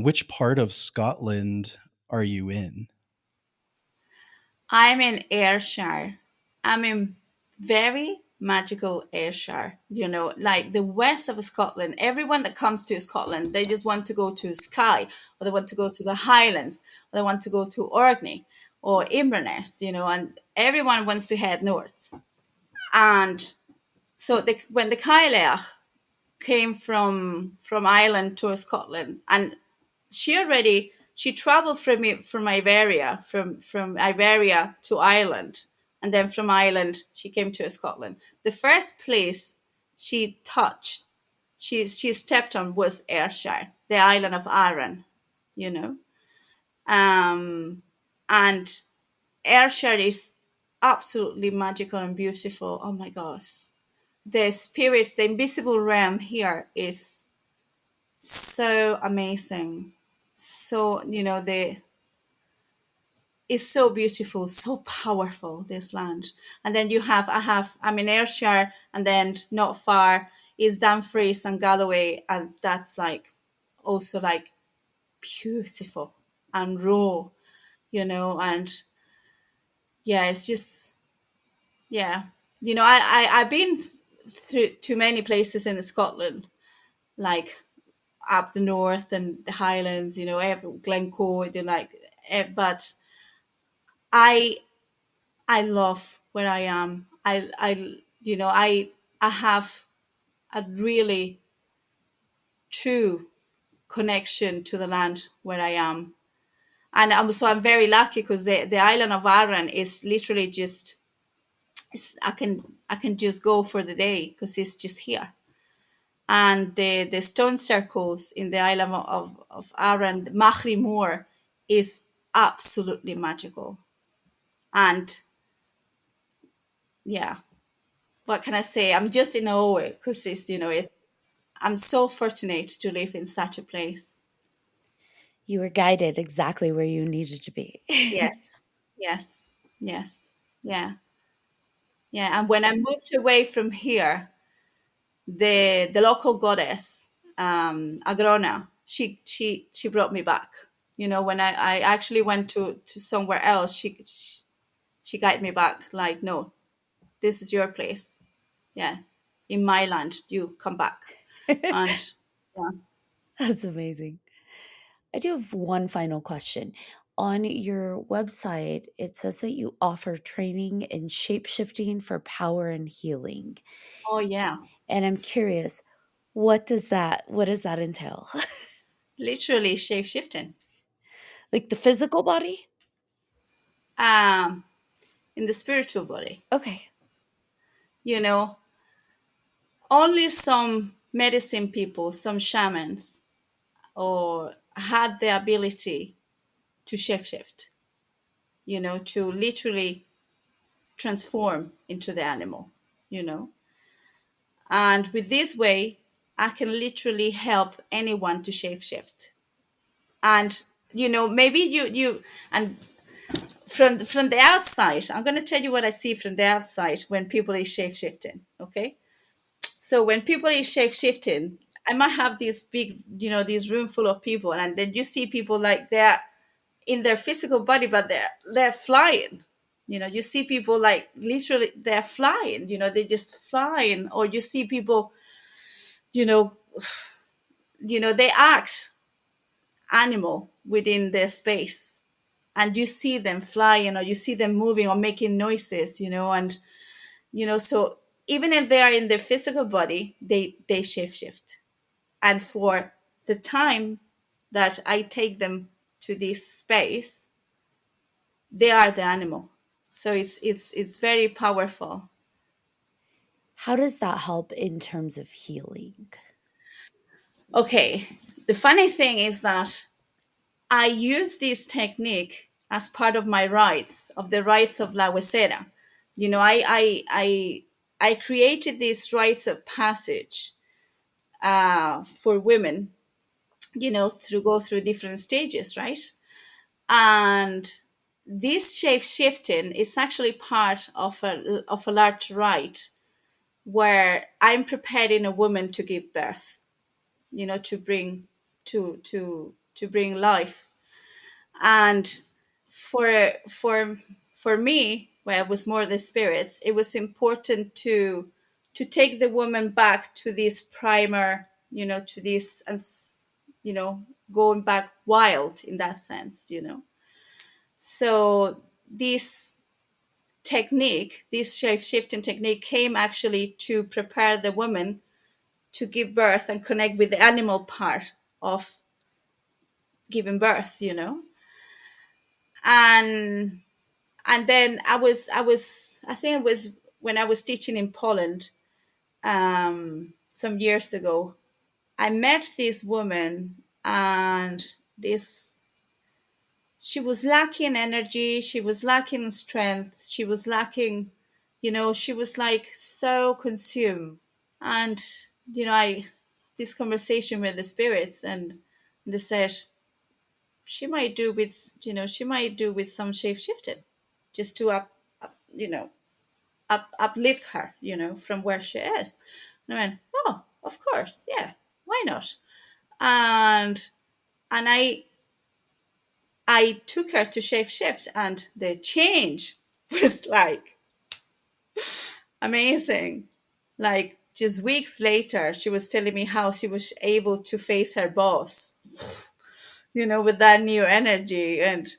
which part of Scotland are you in? I'm in Ayrshire. I'm in very magical Ayrshire. Like the west of Scotland. Everyone that comes to Scotland, they just want to go to Skye, or they want to go to the Highlands, or they want to go to Orkney or Inverness, and everyone wants to head north. And so when the Cailleach came from Ireland to Scotland, and she traveled from Iberia, from Iberia to Ireland, and then from Ireland she came to Scotland. The first place she touched, she stepped on, was Ayrshire, the island of Arran, you know. And Ayrshire is absolutely magical and beautiful. Oh my gosh. The spirit, the invisible realm here is so amazing. So, it's so beautiful, so powerful, this land. And then I'm in Ayrshire, and then not far is Dumfries and Galloway, and that's like also like beautiful and raw, and yeah, it's just, yeah. I've been through to many places in Scotland, like up the north and the Highlands, Glencoe, but I I love where I am. I have a really true connection to the land where I am. And I'm very lucky because the island of Arran is literally just, I can just go for the day because it's just here. And the stone circles in the island of Arran, Machri Moor, is absolutely magical. And yeah, what can I say? I'm just in awe because I'm so fortunate to live in such a place. You were guided exactly where you needed to be. Yes, yes, yes, yeah, yeah. And when I moved away from here, the local goddess, Agrona, she brought me back. When I actually went to somewhere else, she guided me back. Like, no, this is your place. Yeah, in my land, you come back. And yeah. That's amazing. I do have one final question. On your website, it says that you offer training in shape shifting for power and healing. Oh yeah, And I'm curious, what does that entail? literally shape shifting. Like the physical body? Um, in the spiritual body. Okay. You know, only some medicine people, some shamans, or had the ability to shift, to literally transform into the animal, you know. And with this way, I can literally help anyone to shift. And maybe and from the outside, I'm going to tell you what I see from the outside when people is shape shifting. Okay, so when people is shape shifting, I might have this big, this room full of people, and then you see people like they're in their physical body, but they're flying. You see people like literally they're flying. They're just flying, or you see people, you know, they act animal within their space, and you see them flying, or you see them moving or making noises, and so even if they are in their physical body, they shift. And for the time that I take them to this space, they are the animal. So it's very powerful. How does that help in terms of healing? Okay, the funny thing is that I use this technique as part of my rites, of the rites of La Huesera. I created these rites of passage for women, to go through different stages, right? And this shape shifting is actually part of a large rite where I'm preparing a woman to give birth, to bring to bring life. And for me, where it was more the spirits, it was important to take the woman back to this primer, to this, and going back wild in that sense. So this shape shifting technique came actually to prepare the woman to give birth and connect with the animal part of giving birth, and then I think it was when I was teaching in Poland, some years ago. I met this woman, and this she was lacking energy, she was lacking strength, she was lacking, she was like so consumed. And I this conversation with the spirits, and they said she might do with some shape shifting, just to uplift her, from where she is. And I went, oh, of course, yeah, why not? And I took her to shape shift, and the change was like amazing. Like, just weeks later, she was telling me how she was able to face her boss, with that new energy. And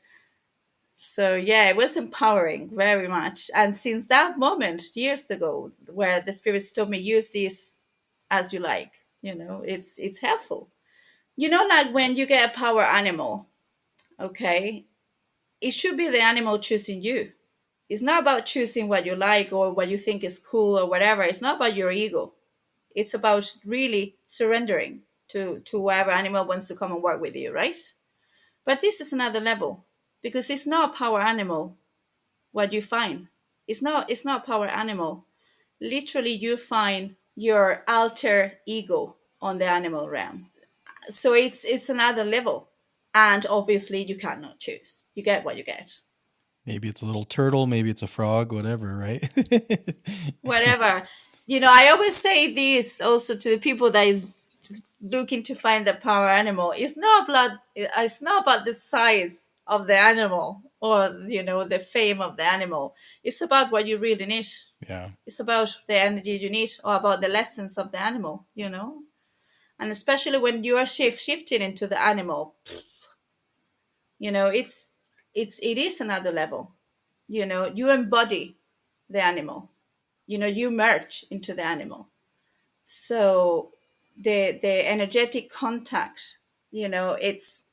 so, yeah, it was empowering very much. And since that moment, years ago, where the spirits told me, use this as you like, it's helpful. Like when you get a power animal, okay, it should be the animal choosing you. It's not about choosing what you like or what you think is cool or whatever. It's not about your ego. It's about really surrendering to whatever animal wants to come and work with you, right? But this is another level, because it's not a power animal what you find. It's not power animal. Literally, you find your alter ego on the animal realm. So it's another level. And obviously you cannot choose. You get what you get. Maybe it's a little turtle, maybe it's a frog, whatever, right? Whatever. I always say this also to the people that is looking to find the power animal. It's not about the size of the animal, or the fame of the animal. It's about what you really need. Yeah. It's about the energy you need, or about the lessons of the animal. And especially when you are shifting into the animal, it is another level. You embody the animal. You merge into the animal. So the energetic contact, it's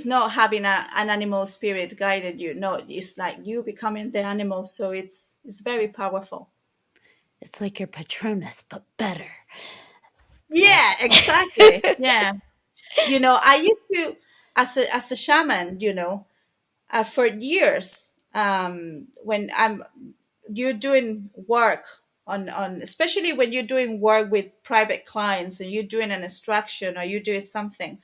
not having an animal spirit guided you. No, it's like you becoming the animal. So it's very powerful. It's like your Patronus, but better. Yeah, exactly. Yeah. I used to, as a shaman, for years, when you're doing work on especially when you're doing work with private clients, and you're doing an instruction or you're doing something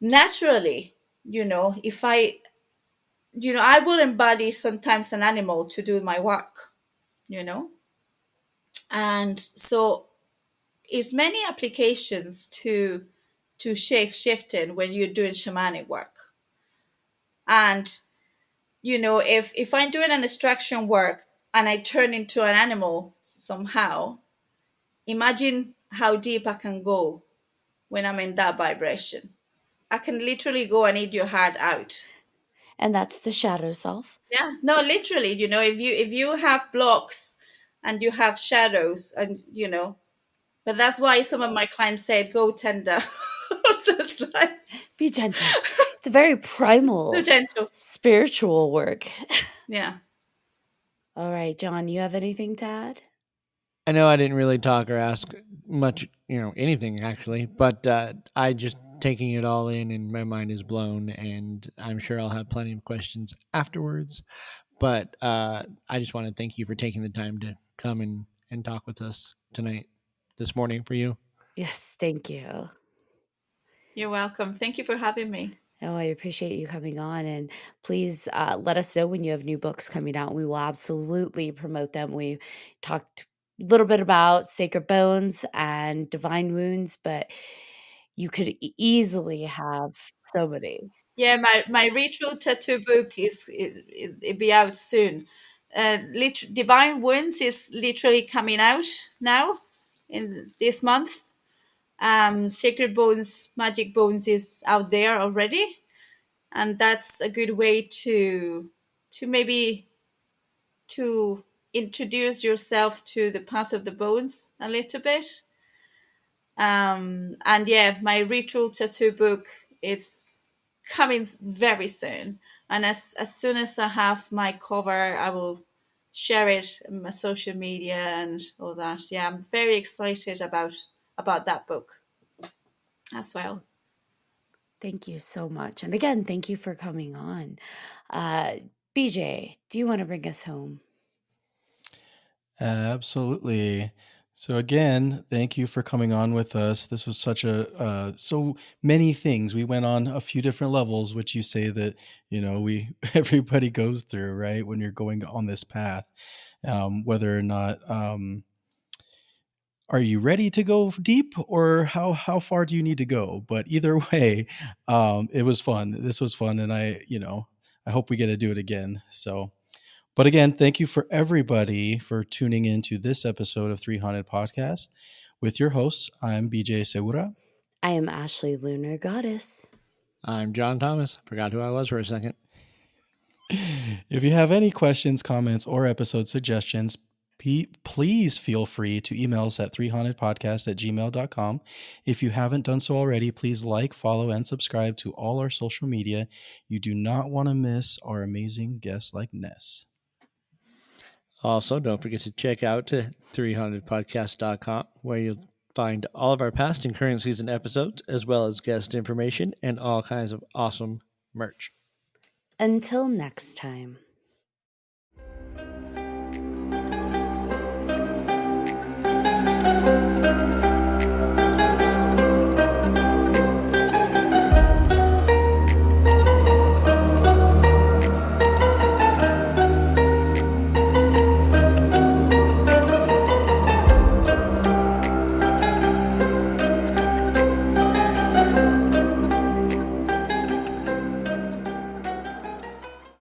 naturally, if I will embody sometimes an animal to do my work, you know and so it's many applications to shape shifting when you're doing shamanic work. And if I'm doing an extraction work and I turn into an animal somehow, imagine how deep I can go when I'm in that vibration. I can literally go and eat your heart out. And that's the shadow self. Yeah, no, literally, if you have blocks and you have shadows, and but that's why some of my clients said go tender. It's like, Be gentle. It's a very so primal, gentle. spiritual work. Yeah. All right, John, you have anything to add? I know I didn't really talk or ask much, anything actually, but I just taking it all in and my mind is blown, and I'm sure I'll have plenty of questions afterwards. But I just want to thank you for taking the time to come and talk with us tonight, this morning for you. Yes, thank you. You're welcome. Thank you for having me. Oh, I appreciate you coming on, and please let us know when you have new books coming out. We will absolutely promote them. We talked a little bit about Sacred Bones and Divine Wounds, but you could easily have so many. Yeah, my ritual tattoo book it be out soon. Divine Wounds is literally coming out now in this month. Sacred Bones, Magic Bones is out there already, and that's a good way to maybe to introduce yourself to the path of the bones a little bit. And yeah, my ritual tattoo book it's coming very soon. And as soon as I have my cover, I will share it in my social media and all that. Yeah, I'm very excited about that book as well. Thank you so much. And again, thank you for coming on. BJ, do you want to bring us home? Absolutely. So again, thank you for coming on with us. This was such a so many things. We went on a few different levels, which you say that we everybody goes through, right? When you're going on this path, whether or not are you ready to go deep, or how far do you need to go? But either way, it was fun. This was fun, and I hope we get to do it again. So. But again, thank you for everybody for tuning into this episode of 3Haunted Podcast. With your hosts, I'm BJ Segura. I am Ashley Lunar Goddess. I'm John Thomas. Forgot who I was for a second. If you have any questions, comments, or episode suggestions, please feel free to email us at 3hauntedpodcast@gmail.com. If you haven't done so already, please like, follow, and subscribe to all our social media. You do not want to miss our amazing guests like Ness. Also, don't forget to check out 300podcast.com, where you'll find all of our past and current season episodes, as well as guest information and all kinds of awesome merch. Until next time.